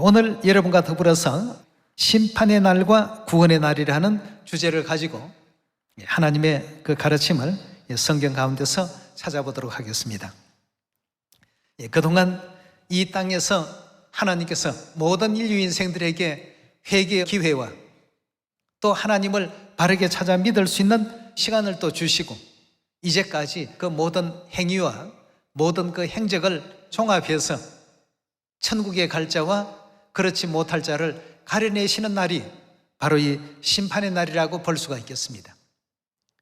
오늘 여러분과 더불어서 심판의 날과 구원의 날이라는 주제를 가지고 하나님의 그 가르침을 성경 가운데서 찾아보도록 하겠습니다. 그동안 이 땅에서 하나님께서 모든 인류 인생들에게 회개의 기회와 또 하나님을 바르게 찾아 믿을 수 있는 시간을 또 주시고, 이제까지 그 모든 행위와 모든 그 행적을 종합해서 천국에 갈 자와 그렇지 못할 자를 가려내시는 날이 바로 이 심판의 날이라고 볼 수가 있겠습니다.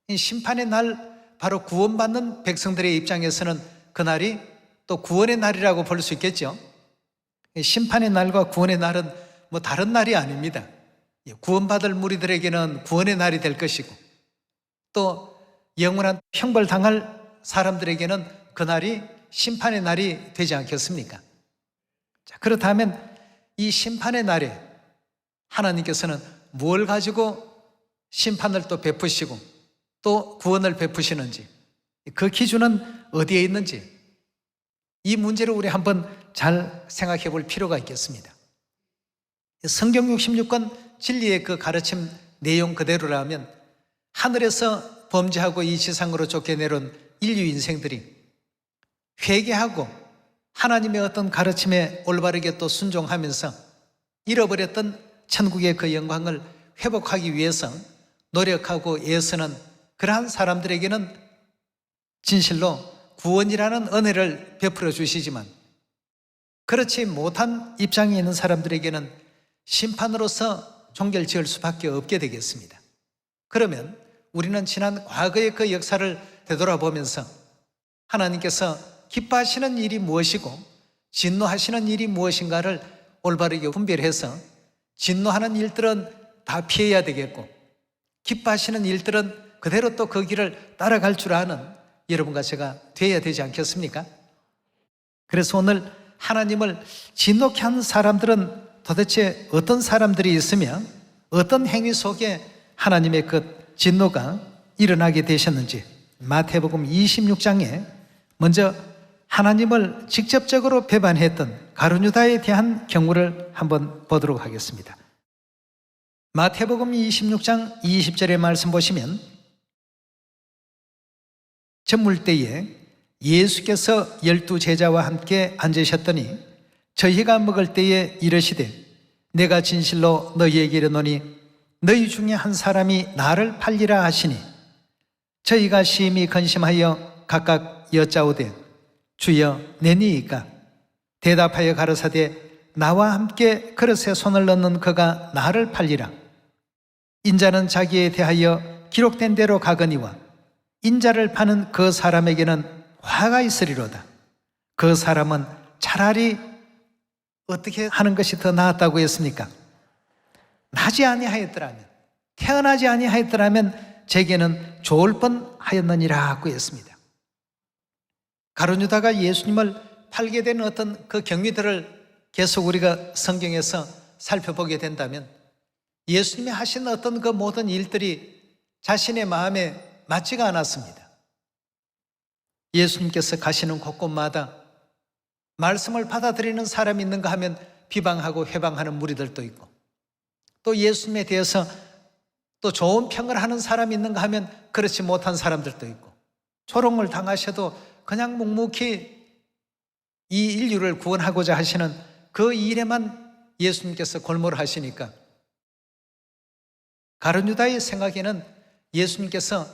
이 심판의 날, 바로 구원받는 백성들의 입장에서는 그 날이 또 구원의 날이라고 볼 수 있겠죠. 심판의 날과 구원의 날은 뭐 다른 날이 아닙니다. 구원받을 무리들에게는 구원의 날이 될 것이고, 또 영원한 형벌 당할 사람들에게는 그 날이 심판의 날이 되지 않겠습니까? 자, 그렇다면 이 심판의 날에 하나님께서는 무엇을 가지고 심판을 또 베푸시고 또 구원을 베푸시는지, 그 기준은 어디에 있는지, 이 문제를 우리 한번 잘 생각해 볼 필요가 있겠습니다. 성경 66권 진리의 그 가르침 내용 그대로라면 하늘에서 범죄하고 이 지상으로 쫓겨내려온 인류 인생들이 회개하고 하나님의 어떤 가르침에 올바르게 또 순종하면서 잃어버렸던 천국의 그 영광을 회복하기 위해서 노력하고 애쓰는 그러한 사람들에게는 진실로 구원이라는 은혜를 베풀어 주시지만, 그렇지 못한 입장에 있는 사람들에게는 심판으로서 종결 지을 수밖에 없게 되겠습니다. 그러면 우리는 지난 과거의 그 역사를 되돌아보면서 하나님께서 기뻐하시는 일이 무엇이고 진노하시는 일이 무엇인가를 올바르게 분별해서 진노하는 일들은 다 피해야 되겠고, 기뻐하시는 일들은 그대로 또 그 길을 따라갈 줄 아는 여러분과 제가 되어야 되지 않겠습니까? 그래서 오늘 하나님을 진노케 하는 사람들은 도대체 어떤 사람들이 있으며 어떤 행위 속에 하나님의 그 진노가 일어나게 되셨는지, 마태복음 26장에 먼저 하나님을 직접적으로 배반했던 가룟유다에 대한 경우를 한번 보도록 하겠습니다. 마태복음 26장 20절의 말씀 보시면, 저물 때에 예수께서 12제자와 함께 앉으셨더니 저희가 먹을 때에 이르시되, 내가 진실로 너희에게 이르노니 너희 중에 한 사람이 나를 팔리라 하시니, 저희가 심히 근심하여 각각 여짜오되 주여 내니이까? 대답하여 가라사대 나와 함께 그릇에 손을 넣는 그가 나를 팔리라. 인자는 자기에 대하여 기록된 대로 가거니와 인자를 파는 그 사람에게는 화가 있으리로다. 그 사람은 차라리 어떻게 하는 것이 더 나았다고 했습니까? 나지 아니하였더라면, 태어나지 아니하였더라면 제게는 좋을 뻔하였느니라고 했습니다. 가룟유다가 예수님을 팔게 된 어떤 그 경위들을 계속 우리가 성경에서 살펴보게 된다면, 예수님이 하신 어떤 그 모든 일들이 자신의 마음에 맞지가 않았습니다. 예수님께서 가시는 곳곳마다 말씀을 받아들이는 사람이 있는가 하면 비방하고 회방하는 무리들도 있고, 또 예수님에 대해서 또 좋은 평을 하는 사람이 있는가 하면 그렇지 못한 사람들도 있고, 조롱을 당하셔도 그냥 묵묵히 이 인류를 구원하고자 하시는 그 일에만 예수님께서 골몰 하시니까, 가룟유다의 생각에는 예수님께서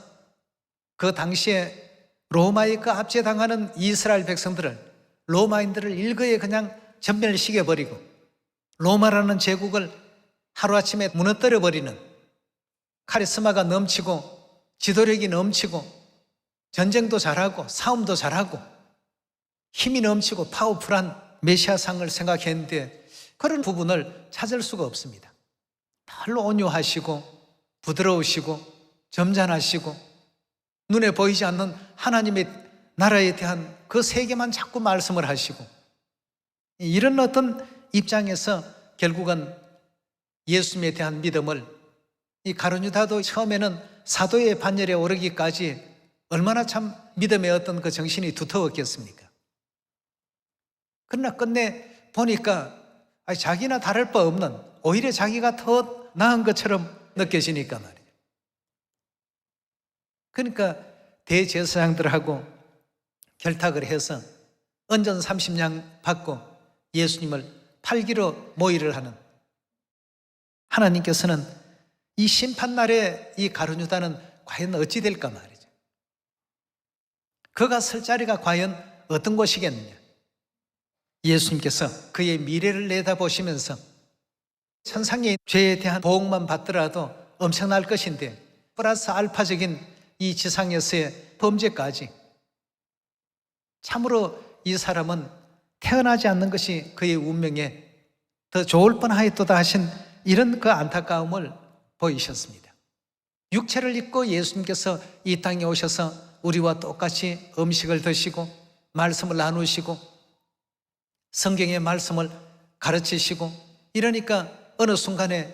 그 당시에 로마에 그 압제당하는 이스라엘 백성들을, 로마인들을 일거에 그냥 전멸시켜버리고 로마라는 제국을 하루아침에 무너뜨려버리는, 카리스마가 넘치고 지도력이 넘치고 전쟁도 잘하고 싸움도 잘하고 힘이 넘치고 파워풀한 메시아상을 생각했는데, 그런 부분을 찾을 수가 없습니다. 별로 온유하시고 부드러우시고 점잖으시고 눈에 보이지 않는 하나님의 나라에 대한 그 세계만 자꾸 말씀을 하시고, 이런 어떤 입장에서 결국은 예수님에 대한 믿음을, 이 가룟유다도 처음에는 사도의 반열에 오르기까지 얼마나 참 믿음의 어떤 그 정신이 두터웠겠습니까? 그러나 끝내 보니까 자기나 다를 바 없는, 오히려 자기가 더 나은 것처럼 느껴지니까 말이에요. 그러니까 대제사장들하고 결탁을 해서 은전 30냥 받고 예수님을 팔기로 모의를 하는, 하나님께서는 이 심판날에 이 가룟유다는 과연 어찌 될까 말이죠. 그가 설 자리가 과연 어떤 곳이겠느냐. 예수님께서 그의 미래를 내다보시면서 천상의 죄에 대한 보응만 받더라도 엄청날 것인데, 플러스 알파적인 이 지상에서의 범죄까지, 참으로 이 사람은 태어나지 않는 것이 그의 운명에 더 좋을 뻔하였도다 하신 이런 그 안타까움을 보이셨습니다. 육체를 입고 예수님께서 이 땅에 오셔서 우리와 똑같이 음식을 드시고 말씀을 나누시고 성경의 말씀을 가르치시고 이러니까 어느 순간에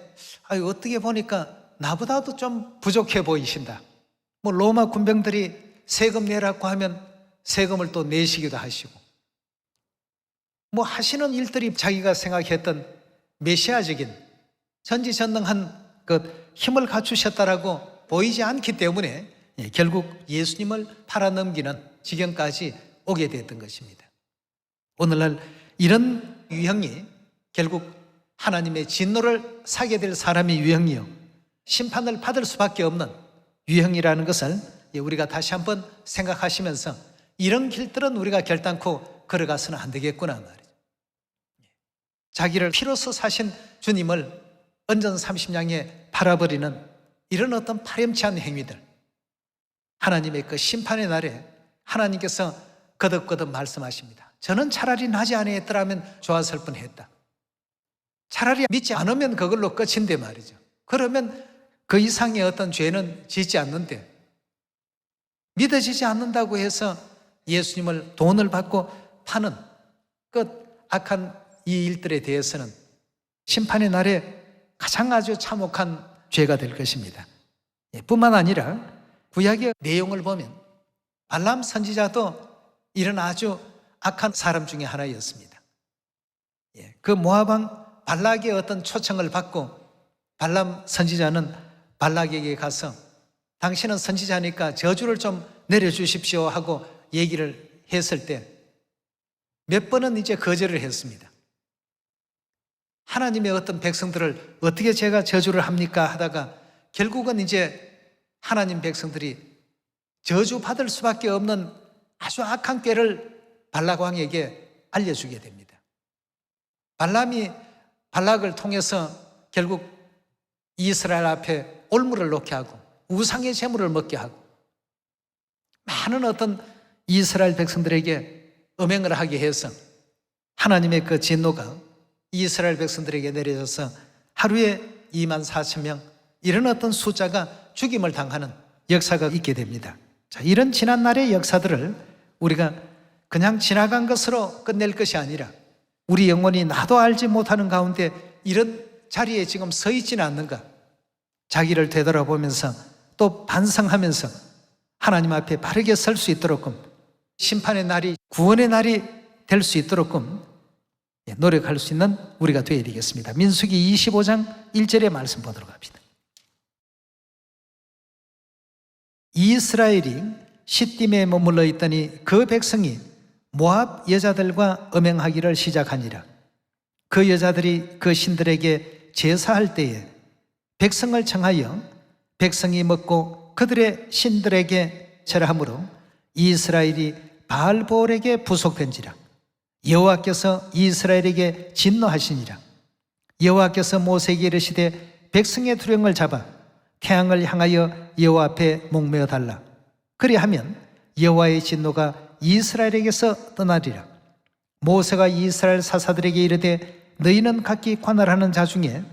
어떻게 보니까 나보다도 좀 부족해 보이신다. 로마 군병들이 세금 내라고 하면 세금을 또 내시기도 하시고, 하시는 일들이 자기가 생각했던 메시아적인 전지전능한 그 힘을 갖추셨다라고 보이지 않기 때문에 결국 예수님을 팔아넘기는 지경까지 오게 됐던 것입니다. 오늘날 이런 유형이 결국 하나님의 진노를 사게 될 사람의 유형이요, 심판을 받을 수밖에 없는 유형이라는 것을 우리가 다시 한번 생각하시면서 이런 길들은 우리가 결단코 걸어가서는 안 되겠구나 말이죠. 자기를 피로써 사신 주님을 은전 30냥에 팔아버리는 이런 어떤 파렴치한 행위들, 하나님의 그 심판의 날에 하나님께서 거듭거듭 말씀하십니다. 저는 차라리 나지 아니했더라면 좋았을 뻔했다. 차라리 믿지 않으면 그걸로 끝인데 말이죠. 그러면 그 이상의 어떤 죄는 짓지 않는데, 믿어지지 않는다고 해서 예수님을 돈을 받고 파는 그 악한 이 일들에 대해서는 심판의 날에 가장 아주 참혹한 죄가 될 것입니다. 뿐만 아니라 구약의 내용을 보면 발람 선지자도 이런 아주 악한 사람 중에 하나였습니다. 그 모압왕 발락의 어떤 초청을 받고 발람 선지자는 발락에게 가서 당신은 선지자니까 저주를 좀 내려주십시오 하고 얘기를 했을 때 몇 번은 이제 거절을 했습니다. 하나님의 어떤 백성들을 어떻게 제가 저주를 합니까 하다가 결국은 이제 하나님 백성들이 저주받을 수밖에 없는 아주 악한 꾀를 발락 왕에게 알려주게 됩니다. 발람이 발락을 통해서 결국 이스라엘 앞에 올무를 놓게 하고 우상의 제물을 먹게 하고 많은 어떤 이스라엘 백성들에게 음행을 하게 해서 하나님의 그 진노가 이스라엘 백성들에게 내려져서 하루에 24,000명 이런 어떤 숫자가 죽임을 당하는 역사가 있게 됩니다. 자, 이런 지난날의 역사들을 우리가 그냥 지나간 것으로 끝낼 것이 아니라 우리 영혼이 나도 알지 못하는 가운데 이런 자리에 지금 서 있지는 않는가, 자기를 되돌아보면서 또 반성하면서 하나님 앞에 바르게 설 수 있도록끔, 심판의 날이 구원의 날이 될 수 있도록끔 노력할 수 있는 우리가 되어야 되겠습니다. 민수기 25장 1절의 말씀 보도록 합시다. 이스라엘이 시딤에 머물러 있더니 그 백성이 모압 여자들과 음행하기를 시작하니라. 그 여자들이 그 신들에게 제사할 때에 백성을 청하여 백성이 먹고 그들의 신들에게 절하므로 이스라엘이 바알보올에게 부속된지라. 여호와께서 이스라엘에게 진노하시니라. 여호와께서 모세에게 이르시되 백성의 두령을 잡아 태양을 향하여 여호와 앞에 목매어 달라. 그리하면 여호와의 진노가 이스라엘에게서 떠나리라. 모세가 이스라엘 사사들에게 이르되 너희는 각기 관할하는 자 중에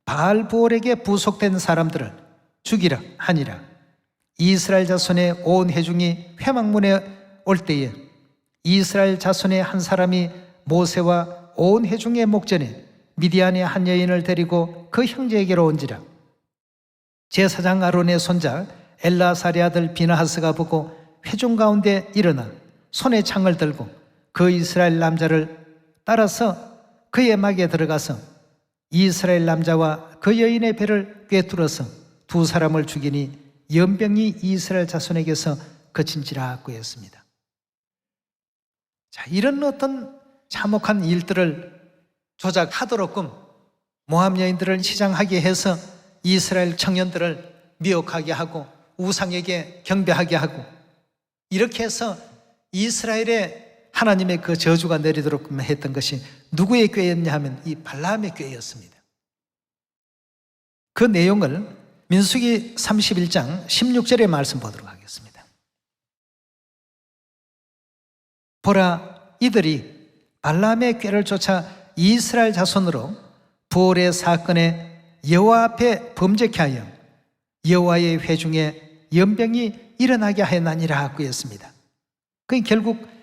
바알보올에게 부속된 사람들을 죽이라 하니라. 이스라엘 자손의 온 회중이 회막문에 올 때에 이스라엘 자손의 한 사람이 모세와 온 회중의 목전에 미디안의 한 여인을 데리고 그 형제에게로 온지라. 제사장 아론의 손자 엘라사리 아들 비나하스가 보고 회중 가운데 일어나 손에 창을 들고 그 이스라엘 남자를 따라서 그의 막에 들어가서 이스라엘 남자와 그 여인의 배를 꿰뚫어서 두 사람을 죽이니 연병이 이스라엘 자손에게서 그친지라 하였습니다. 자, 이런 어떤 참혹한 일들을 조작하도록끔 모압 여인들을 시장하게 해서 이스라엘 청년들을 미혹하게 하고 우상에게 경배하게 하고 이렇게 해서 이스라엘에 하나님의 그 저주가 내리도록 했던 것이 누구의 꾀였냐 하면 이 발람의 꾀였습니다. 그 내용을 민수기 31장 16절의 말씀 보도록 하겠습니다. 보라, 이들이 발람의 꾀를 쫓아 이스라엘 자손으로 부올의 사건에 여호와 앞에 범죄케 하여 여호와의 회중에 연병이 일어나게 하였나니라 하고 했습니다. 그 결국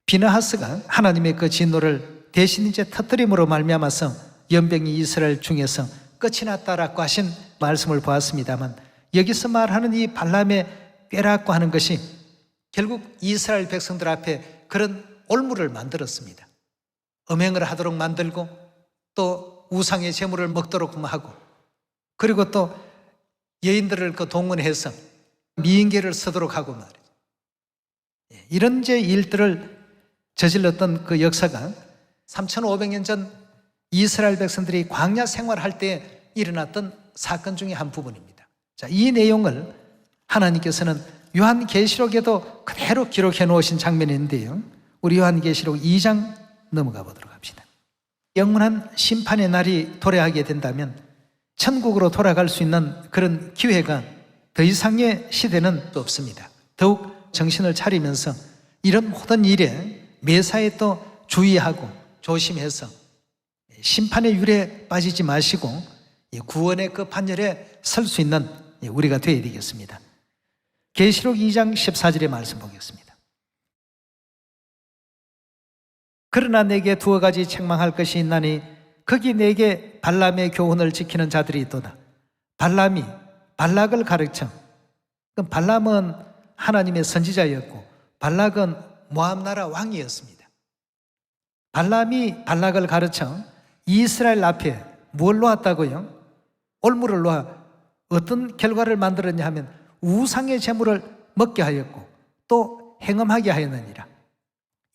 비느하스가 하나님의 그 진노를 대신 이제 터뜨림으로 말미암아서 연병이 이스라엘 중에서 끝이 났다라고 하신 말씀을 보았습니다만, 여기서 말하는 이 발람의 꾀라고 하는 것이 결국 이스라엘 백성들 앞에 그런 올무를 만들었습니다. 음행을 하도록 만들고 또 우상의 제물을 먹도록 하고, 그리고 또 여인들을 그 동원해서 미인계를 쓰도록 하고 말이죠. 이런 제 일들을 저질렀던 그 역사가 3,500년 전 이스라엘 백성들이 광야 생활할 때 일어났던 사건 중에 한 부분입니다. 자, 이 내용을 하나님께서는 요한계시록에도 그대로 기록해 놓으신 장면인데요, 우리 요한계시록 2장 넘어가 보도록 합시다. 영원한 심판의 날이 도래하게 된다면 천국으로 돌아갈 수 있는 그런 기회가 더 이상의 시대는 없습니다. 더욱 정신을 차리면서 이런 모든 일에 매사에 또 주의하고 조심해서 심판의 율에 빠지지 마시고 구원의 그 판결에 설 수 있는 우리가 되어야 되겠습니다. 계시록 2장 14절의 말씀 보겠습니다. 그러나 내게 두어 가지 책망할 것이 있나니 거기 내게 발람의 교훈을 지키는 자들이 있도다. 발람이 발락을 가르쳐, 발람은 하나님의 선지자였고 발락은 모압 나라 왕이었습니다. 발람이 발락을 가르쳐 이스라엘 앞에 뭘 놓았다고요? 올무를 놓아 어떤 결과를 만들었냐 하면 우상의 제물을 먹게 하였고 또 행음하게 하였느니라.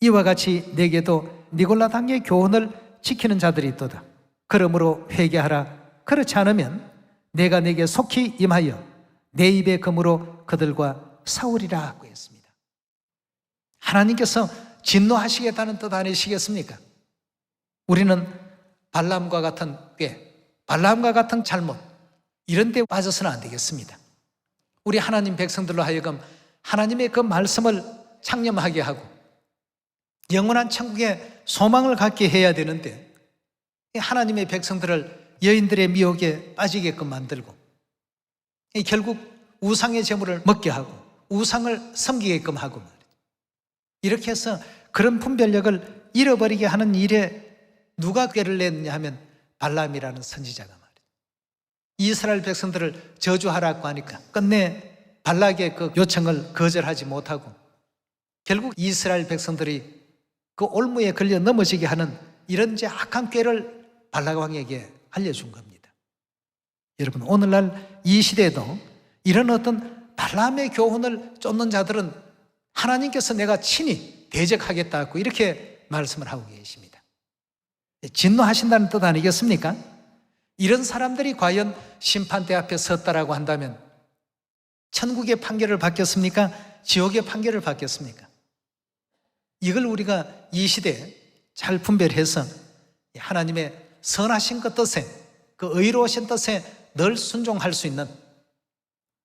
이와 같이 내게도 니골라당의 교훈을 지키는 자들이 있도다. 그러므로 회개하라. 그렇지 않으면 내가 내게 속히 임하여 내 입의 검으로 그들과 싸우리라 하고 했습니다. 하나님께서 진노하시겠다는 뜻 아니시겠습니까? 우리는 발람과 같은 꾀, 발람과 같은 잘못, 이런 데 빠져서는 안 되겠습니다. 우리 하나님 백성들로 하여금 하나님의 그 말씀을 창념하게 하고 영원한 천국에 소망을 갖게 해야 되는데, 하나님의 백성들을 여인들의 미혹에 빠지게끔 만들고 결국 우상의 제물을 먹게 하고 우상을 섬기게끔 하고 말이죠. 이렇게 해서 그런 분별력을 잃어버리게 하는 일에 누가 꾀를 냈냐 하면 발람이라는 선지자가 말이죠. 이스라엘 백성들을 저주하라고 하니까 끝내 발락의 그 요청을 거절하지 못하고 결국 이스라엘 백성들이 그 올무에 걸려 넘어지게 하는 이런 이제 악한 꾀를 발락 왕에게 알려준 겁니다. 여러분, 오늘날 이 시대에도 이런 어떤 발람의 교훈을 쫓는 자들은 하나님께서 내가 친히 대적하겠다고 이렇게 말씀을 하고 계십니다. 진노하신다는 뜻 아니겠습니까? 이런 사람들이 과연 심판대 앞에 섰다라고 한다면 천국의 판결을 받겠습니까? 지옥의 판결을 받겠습니까? 이걸 우리가 이 시대에 잘 분별해서 하나님의 선하신 그 뜻에, 그 의로우신 뜻에 늘 순종할 수 있는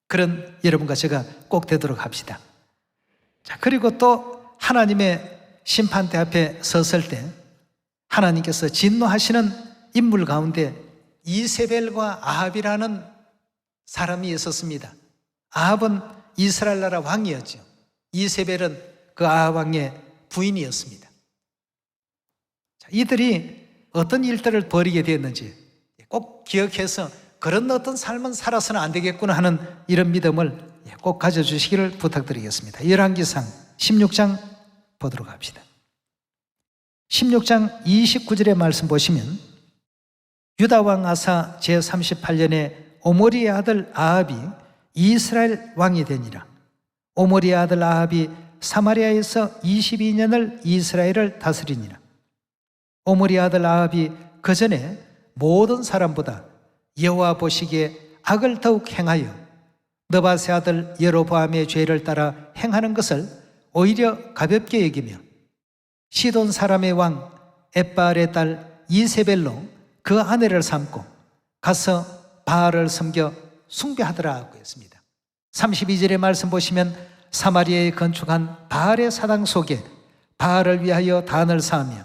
그런 여러분과 제가 꼭 되도록 합시다. 자, 그리고 또 하나님의 심판대 앞에 섰을 때 하나님께서 진노하시는 인물 가운데 이세벨과 아합이라는 사람이 있었습니다. 아합은 이스라엘 나라 왕이었죠. 이세벨은 그 아합 왕의 부인이었습니다. 자, 이들이 어떤 일들을 벌이게 되었는지 꼭 기억해서 그런 어떤 삶은 살아서는 안 되겠구나 하는 이런 믿음을 꼭 가져주시기를 부탁드리겠습니다. 열왕기상 16장 보도록 합시다. 16장 29절의 말씀 보시면 유다 왕 아사 제38년에 오므리의 아들 아합이 이스라엘 왕이 되니라. 오므리의 아들 아합이 사마리아에서 22년을 이스라엘을 다스리니라. 오므리의 아들 아합이 그 전에 모든 사람보다 여호와 보시기에 악을 더욱 행하여 느밧의 아들 여로보암의 죄를 따라 행하는 것을 오히려 가볍게 여기며 시돈 사람의 왕 엣바알의 딸 이세벨로 그 아내를 삼고 가서 바알을 섬겨 숭배하더라 하고 했습니다. 32절의 말씀 보시면 사마리아에 건축한 바알의 사당 속에 바알을 위하여 단을 쌓으며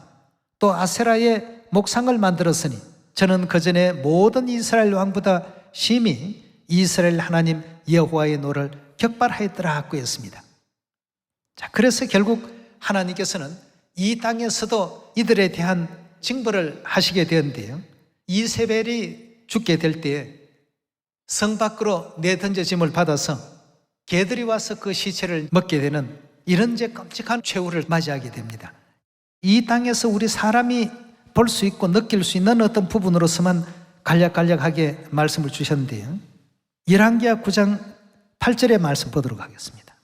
또 아세라의 목상을 만들었으니 저는 그전에 모든 이스라엘 왕보다 심히 이스라엘 하나님 여호와의 노를 격발하였더라 하고 했습니다. 자, 그래서 결국 하나님께서는 이 땅에서도 이들에 대한 징벌을 하시게 되었는데요. 이세벨이 죽게 될 때에 성 밖으로 내던져짐을 받아서 개들이 와서 그 시체를 먹게 되는 이런 끔찍한 최후를 맞이하게 됩니다. 이 땅에서 우리 사람이 볼 수 있고 느낄 수 있는 어떤 부분으로서만 간략간략하게 말씀을 주셨는데요. 열왕기하 9장 8절의 말씀 보도록 하겠습니다.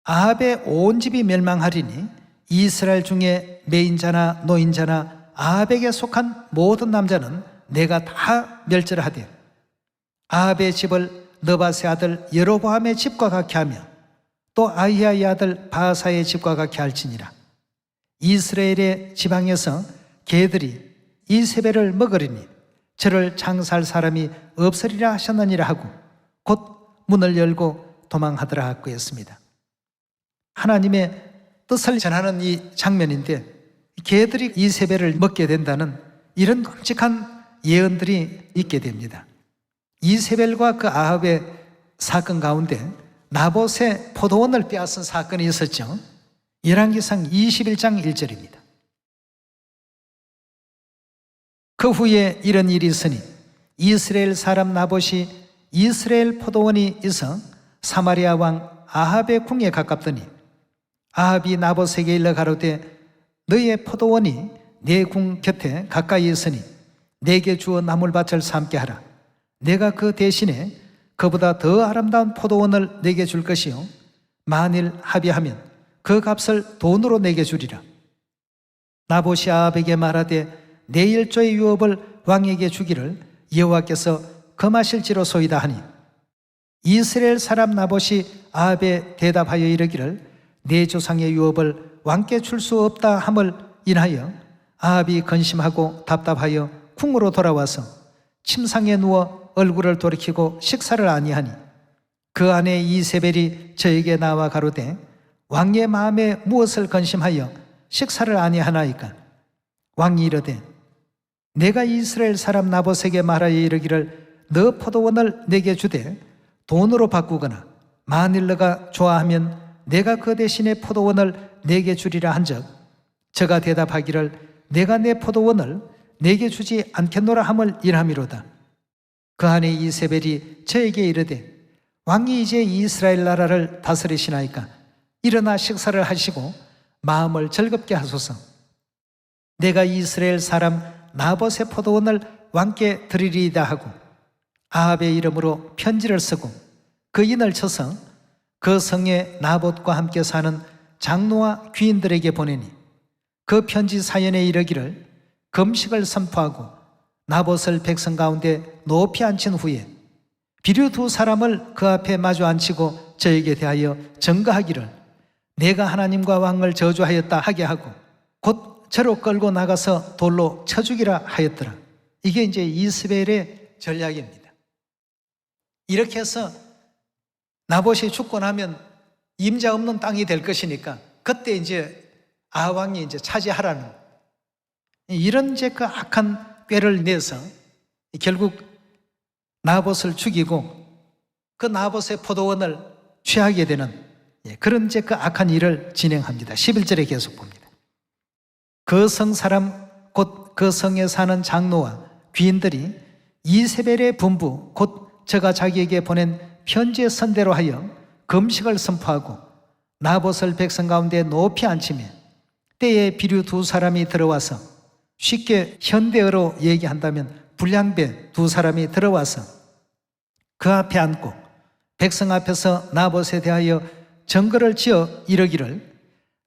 아합의 온 집이 멸망하리니 이스라엘 중에 매인자나 노인자나 아합에게 속한 모든 남자는 내가 다 멸절하되 아합의 집을 느밧의 아들 여로보암의 집과 같게 하며 또 아히야의 아들 바하사의 집과 같게 할지니라. 이스라엘의 지방에서 개들이 이세벨을 먹으리니 저를 장사할 사람이 없으리라 하셨느니라 하고 곧 문을 열고 도망하더라 하고 했습니다. 하나님의 뜻을 전하는 이 장면인데 개들이 이세벨을 먹게 된다는 이런 끔찍한 예언들이 있게 됩니다. 이세벨과 그 아합의 사건 가운데 나봇의 포도원을 빼앗은 사건이 있었죠. 열왕기상 21장 1절입니다. 그 후에 이런 일이 있으니 이스라엘 사람 나봇이 이스라엘 포도원이 있어 사마리아 왕 아합의 궁에 가깝더니 아합이 나봇에게 일러 가로되 너의 포도원이 내 궁 곁에 가까이 있으니 내게 주어 나물밭을 삼게 하라. 내가 그 대신에 그보다 더 아름다운 포도원을 내게 줄 것이요 만일 합의하면 그 값을 돈으로 내게 주리라. 나봇이 아합에게 말하되 내 일조의 유업을 왕에게 주기를 여호와께서 금하실지로소이다 하니 이스라엘 사람 나봇이 아합에 대답하여 이르기를 내 조상의 유업을 왕께 줄 수 없다 함을 인하여 아합이 근심하고 답답하여 궁으로 돌아와서 침상에 누워 얼굴을 돌이키고 식사를 아니하니 그 아내 이세벨이 저에게 나와 가로되 왕의 마음에 무엇을 근심하여 식사를 아니하나이까. 왕이 이르되 내가 이스라엘 사람 나봇에게 말하여 이르기를 너 포도원을 내게 주되 돈으로 바꾸거나 만일 너가 좋아하면 내가 그 대신에 포도원을 내게 주리라 한즉 저가 대답하기를 내가 내 포도원을 내게 주지 않겠노라 함을 인함이로다. 그 아내 이세벨이 저에게 이르되 왕이 이제 이스라엘 나라를 다스리시나이까 일어나 식사를 하시고 마음을 즐겁게 하소서. 내가 이스라엘 사람 나봇의 포도원을 왕께 드리리이다 하고 아합의 이름으로 편지를 쓰고 그 인을 쳐서 그 성에 나봇과 함께 사는 장로와 귀인들에게 보내니 그 편지 사연에 이르기를 금식을 선포하고 나봇을 백성 가운데 높이 앉힌 후에 비류 두 사람을 그 앞에 마주 앉히고 저에게 대하여 증거하기를 내가 하나님과 왕을 저주하였다 하게 하고 곧 저로 끌고 나가서 돌로 쳐 죽이라 하였더라. 이게 이제 이스벨의 전략입니다. 이렇게 해서 나봇이 죽고 나면 임자 없는 땅이 될 것이니까 그때 이제 아왕이 이제 차지하라는 이런 이제 그 악한 꾀를 내서 결국 나봇을 죽이고 그 나봇의 포도원을 취하게 되는 그런 이제 그 악한 일을 진행합니다. 11절에 계속 봅니다. 그 성 사람 곧 그 성에 사는 장로와 귀인들이 이세벨의 분부 곧 저가 자기에게 보낸 편지의 선대로 하여 금식을 선포하고 나봇을 백성 가운데 높이 앉히며 때에 비류 두 사람이 들어와서, 쉽게 현대어로 얘기한다면 불량배 두 사람이 들어와서 그 앞에 앉고 백성 앞에서 나봇에 대하여 증거를 지어 이르기를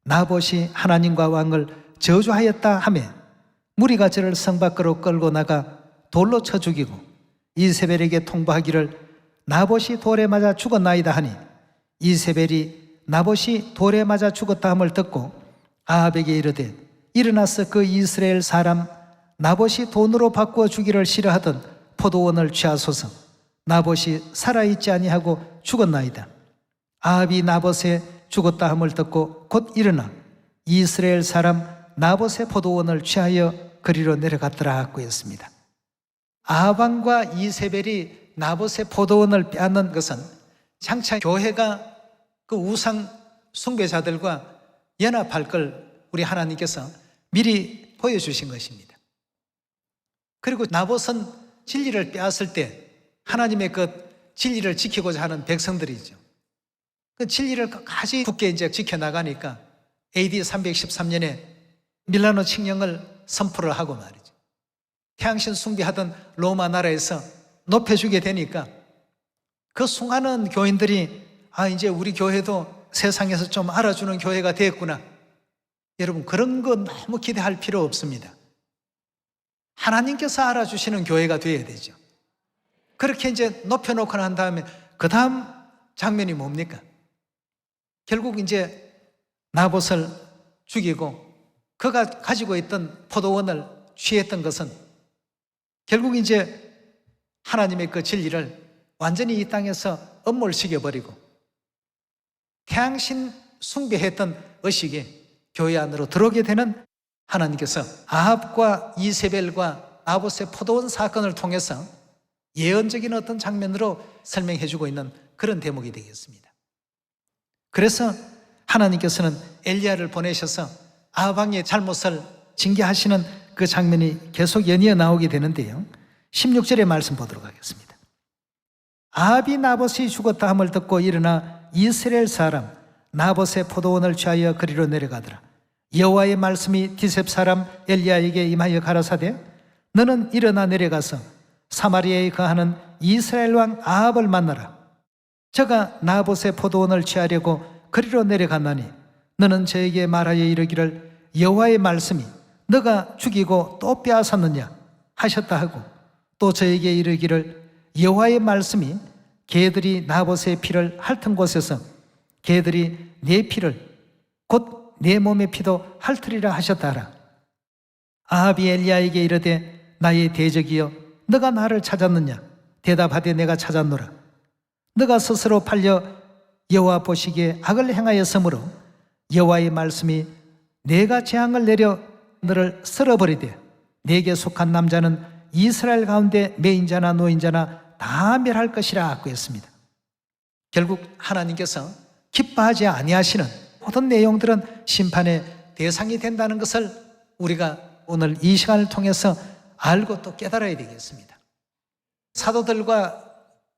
나봇이 하나님과 왕을 저주하였다 하며 무리가 저를 성 밖으로 끌고 나가 돌로 쳐 죽이고 이세벨에게 통보하기를 나봇이 돌에 맞아 죽었나이다 하니 이세벨이 나봇이 돌에 맞아 죽었다 함을 듣고 아합에게 이르되 일어나서 그 이스라엘 사람 나봇이 돈으로 바꾸어 주기를 싫어하던 포도원을 취하소서. 나봇이 살아있지 아니하고 죽었나이다. 아합이 나봇에 죽었다 함을 듣고 곧 일어나 이스라엘 사람 나봇의 포도원을 취하여 그리로 내려갔더라 하고 했습니다. 아합 왕과 이세벨이 나봇의 포도원을 빼앗는 것은 장차 교회가 그 우상 숭배자들과 연합할 걸 우리 하나님께서 미리 보여주신 것입니다. 그리고 나봇은 진리를 빼앗을 때 하나님의 그 진리를 지키고자 하는 백성들이죠. 그 진리를 끝까지 굳게 이제 지켜나가니까 AD 313년에 밀라노 칙령을 선포를 하고 말이죠. 태양신 숭배하던 로마 나라에서 높여주게 되니까 그 수많은 교인들이 이제 우리 교회도 세상에서 좀 알아주는 교회가 됐구나. 여러분, 그런 거 너무 기대할 필요 없습니다. 하나님께서 알아주시는 교회가 되어야 되죠. 그렇게 이제 높여놓고 난 다음에 그 다음 장면이 뭡니까? 결국 이제 나봇을 죽이고 그가 가지고 있던 포도원을 취했던 것은 결국 이제 하나님의 그 진리를 완전히 이 땅에서 엄몰시켜버리고 태양신 숭배했던 의식이 교회 안으로 들어오게 되는, 하나님께서 아합과 이세벨과 나봇의 포도원 사건을 통해서 예언적인 어떤 장면으로 설명해 주고 있는 그런 대목이 되겠습니다. 그래서 하나님께서는 엘리야를 보내셔서 아합 왕의 잘못을 징계하시는 그 장면이 계속 연이어 나오게 되는데요. 16절의 말씀 보도록 하겠습니다. 아합이 나봇이 죽었다 함을 듣고 일어나 이스라엘 사람 나봇의 포도원을 취하여 그리로 내려가더라. 여호와의 말씀이 디셉 사람 엘리야에게 임하여 가라사대 너는 일어나 내려가서 사마리아에 거하는 이스라엘 왕 아합을 만나라. 저가 나봇의 포도원을 취하려고 그리로 내려갔나니 너는 저에게 말하여 이르기를 여호와의 말씀이 너가 죽이고 또 빼앗았느냐 하셨다 하고 또 저에게 이르기를 여호와의 말씀이 개들이 나봇의 피를 핥은 곳에서 개들이 내 피를 곧 내 몸의 피도 핥으리라 하셨다 하라. 아합이 엘리야에게 이르되 나의 대적이여 너가 나를 찾았느냐? 대답하되 내가 찾았노라. 너가 스스로 팔려 여호와 보시기에 악을 행하였으므로 여호와의 말씀이 내가 재앙을 내려 너를 쓸어버리되 내게 속한 남자는 이스라엘 가운데 매인자나 노인자나 다 멸할 것이라 하고 했습니다. 결국 하나님께서 기뻐하지 아니하시는 모든 내용들은 심판의 대상이 된다는 것을 우리가 오늘 이 시간을 통해서 알고 또 깨달아야 되겠습니다. 사도들과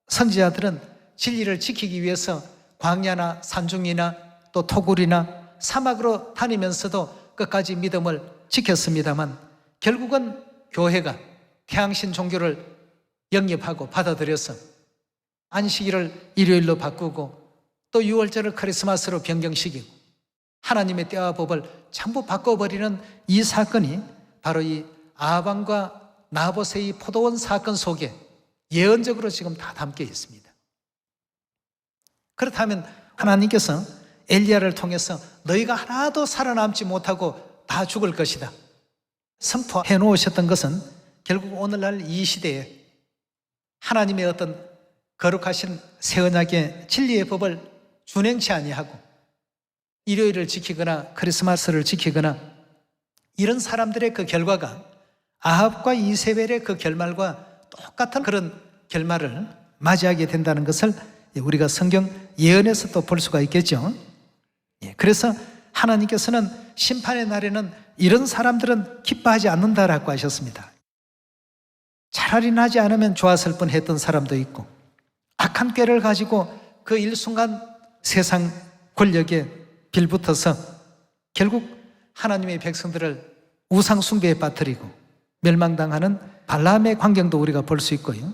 선지자들은 진리를 지키기 위해서 광야나 산중이나 또 토굴이나 사막으로 다니면서도 끝까지 믿음을 지켰습니다만 결국은 교회가 태양신 종교를 영입하고 받아들여서 안식일을 일요일로 바꾸고 또 유월절을 크리스마스로 변경시키고 하나님의 때와 법을 전부 바꿔버리는 이 사건이 바로 이 아합 왕과 나봇의 이 포도원 사건 속에 예언적으로 지금 다 담겨 있습니다. 그렇다면 하나님께서 엘리야를 통해서 너희가 하나도 살아남지 못하고 다 죽을 것이다 선포해 놓으셨던 것은 결국 오늘날 이 시대에 하나님의 어떤 거룩하신 새 언약의 진리의 법을 준행치 아니하고 일요일을 지키거나 크리스마스를 지키거나 이런 사람들의 그 결과가 아합과 이세벨의 그 결말과 똑같은 그런 결말을 맞이하게 된다는 것을 우리가 성경 예언에서 또 볼 수가 있겠죠. 그래서 하나님께서는 심판의 날에는 이런 사람들은 기뻐하지 않는다라고 하셨습니다. 차라리 나지 않으면 좋았을 뻔했던 사람도 있고 악한 꾀를 가지고 그 일순간 세상 권력에 빌붙어서 결국 하나님의 백성들을 우상 숭배에 빠뜨리고 멸망당하는 발람의 광경도 우리가 볼 수 있고요.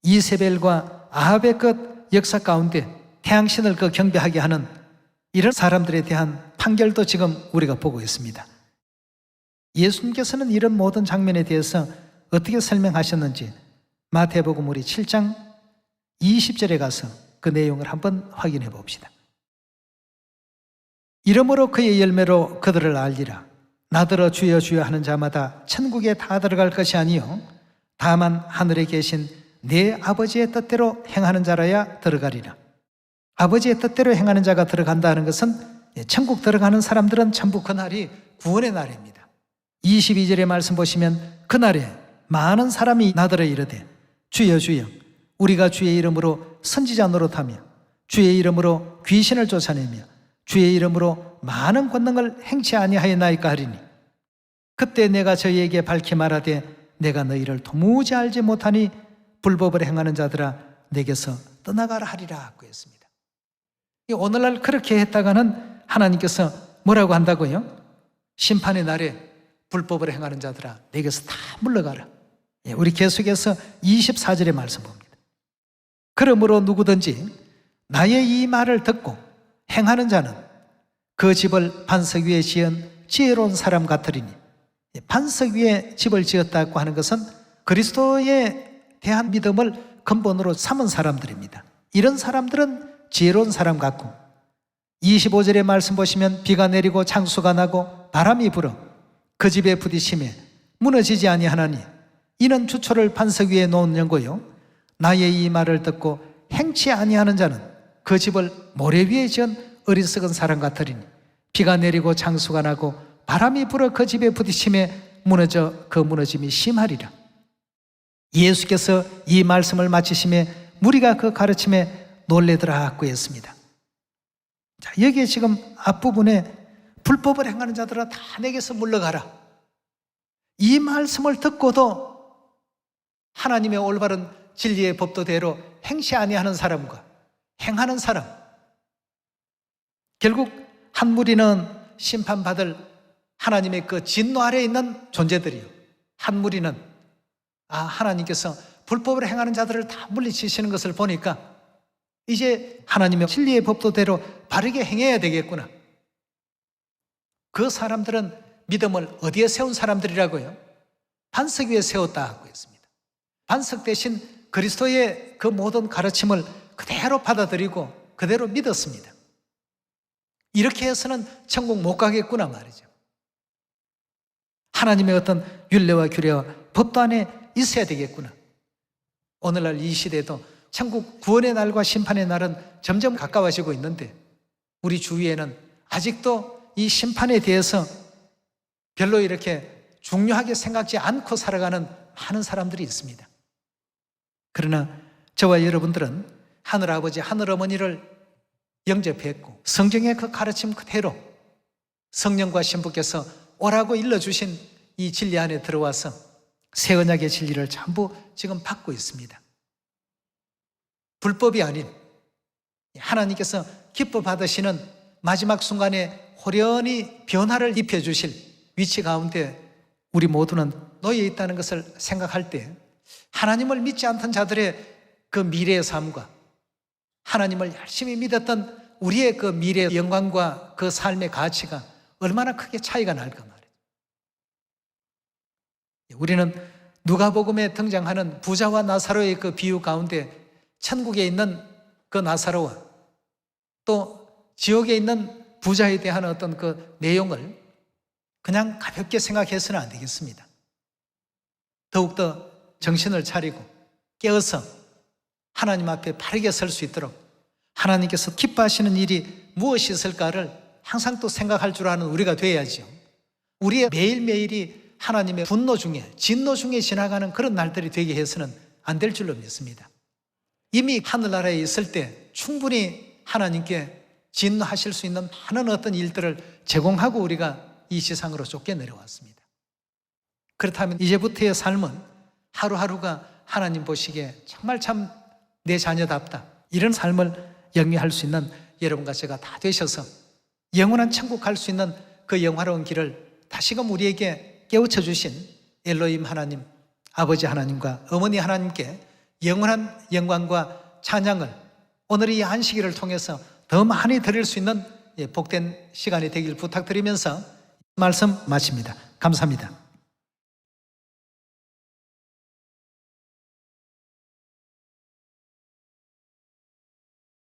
이세벨과 아합의 그 역사 가운데 태양신을 그 경배하게 하는 이런 사람들에 대한 판결도 지금 우리가 보고 있습니다. 예수님께서는 이런 모든 장면에 대해서 어떻게 설명하셨는지 마태복음 우리 7장 20절에 가서 그 내용을 한번 확인해 봅시다. 이러므로 그의 열매로 그들을 알리라. 나더러 주여 주여 하는 자마다 천국에 다 들어갈 것이 아니요 다만 하늘에 계신 내 아버지의 뜻대로 행하는 자라야 들어가리라. 아버지의 뜻대로 행하는 자가 들어간다 하는 것은 천국 들어가는 사람들은 전부 그날이 구원의 날입니다. 22절의 말씀 보시면 그날에 많은 사람이 나더러 이르되 주여 주여 우리가 주의 이름으로 선지자 노릇하며 주의 이름으로 귀신을 쫓아내며 주의 이름으로 많은 권능을 행치 아니하였나이까 하리니 그때 내가 저희에게 밝히 말하되 내가 너희를 도무지 알지 못하니 불법을 행하는 자들아 내게서 떠나가라 하리라 하고 했습니다. 오늘날 그렇게 했다가는 하나님께서 뭐라고 한다고요? 심판의 날에 불법을 행하는 자들아 내게서 다 물러가라. 우리 계속해서 24절의 말씀 봅니다. 그러므로 누구든지 나의 이 말을 듣고 행하는 자는 그 집을 반석 위에 지은 지혜로운 사람 같으리니 반석 위에 집을 지었다고 하는 것은 그리스도에 대한 믿음을 근본으로 삼은 사람들입니다. 이런 사람들은 지혜로운 사람 같고 25절의 말씀 보시면 비가 내리고 창수가 나고 바람이 불어 그 집에 부딪히매 무너지지 아니하나니 이는 주초를 반석 위에 놓은 연고요 나의 이 말을 듣고 행치 아니하는 자는 그 집을 모래 위에 지은 어리석은 사람 같으리니 비가 내리고 창수가 나고 바람이 불어 그 집에 부딪히매 무너져 그 무너짐이 심하리라. 예수께서 이 말씀을 마치심에 무리가 그 가르침에 놀래더라 하고 했습니다. 자, 여기에 지금 앞부분에 불법을 행하는 자들아 다 내게서 물러가라. 이 말씀을 듣고도 하나님의 올바른 진리의 법도대로 행치 아니하는 사람과 행하는 사람, 결국 한 무리는 심판받을 하나님의 그 진노 아래에 있는 존재들이요, 한 무리는 하나님께서 불법을 행하는 자들을 다 물리치시는 것을 보니까 이제 하나님의 진리의 법도대로 바르게 행해야 되겠구나. 그 사람들은 믿음을 어디에 세운 사람들이라고요? 반석 위에 세웠다 하고 있습니다. 반석 대신 그리스도의 그 모든 가르침을 그대로 받아들이고 그대로 믿었습니다. 이렇게 해서는 천국 못 가겠구나 말이죠. 하나님의 어떤 율례와 규례와 법도 안에 있어야 되겠구나. 오늘날 이 시대도 천국 구원의 날과 심판의 날은 점점 가까워지고 있는데 우리 주위에는 아직도 이 심판에 대해서 별로 이렇게 중요하게 생각지 않고 살아가는 많은 사람들이 있습니다. 그러나 저와 여러분들은 하늘아버지 하늘어머니를 영접했고 성경의 그 가르침 그대로 성령과 신부께서 오라고 일러주신 이 진리 안에 들어와서 새 언약의 진리를 전부 지금 받고 있습니다. 불법이 아닌 하나님께서 기뻐 받으시는 마지막 순간에 호련히 변화를 입혀주실 위치 가운데 우리 모두는 놓여 있다는 것을 생각할 때 하나님을 믿지 않던 자들의 그 미래의 삶과 하나님을 열심히 믿었던 우리의 그 미래의 영광과 그 삶의 가치가 얼마나 크게 차이가 날까 말이에요. 우리는 누가복음에 등장하는 부자와 나사로의 그 비유 가운데 천국에 있는 그 나사로와 또 지옥에 있는 부자에 대한 어떤 그 내용을 그냥 가볍게 생각해서는 안 되겠습니다. 더욱더 정신을 차리고 깨어서 하나님 앞에 바르게 설 수 있도록 하나님께서 기뻐하시는 일이 무엇이 있을까를 항상 또 생각할 줄 아는 우리가 되어야죠. 우리의 매일매일이 하나님의 분노 중에 진노 중에 지나가는 그런 날들이 되게 해서는 안 될 줄로 믿습니다. 이미 하늘나라에 있을 때 충분히 하나님께 진노하실 수 있는 많은 어떤 일들을 제공하고 우리가 이 세상으로 쫓겨 내려왔습니다. 그렇다면 이제부터의 삶은 하루하루가 하나님 보시기에 정말 참 내 자녀답다, 이런 삶을 영위할 수 있는 여러분과 제가 다 되셔서 영원한 천국 갈 수 있는 그 영화로운 길을 다시금 우리에게 깨우쳐 주신 엘로힘 하나님, 아버지 하나님과 어머니 하나님께 영원한 영광과 찬양을 오늘 이 안식일을 통해서 더 많이 드릴 수 있는 복된 시간이 되길 부탁드리면서 말씀 마칩니다. 감사합니다.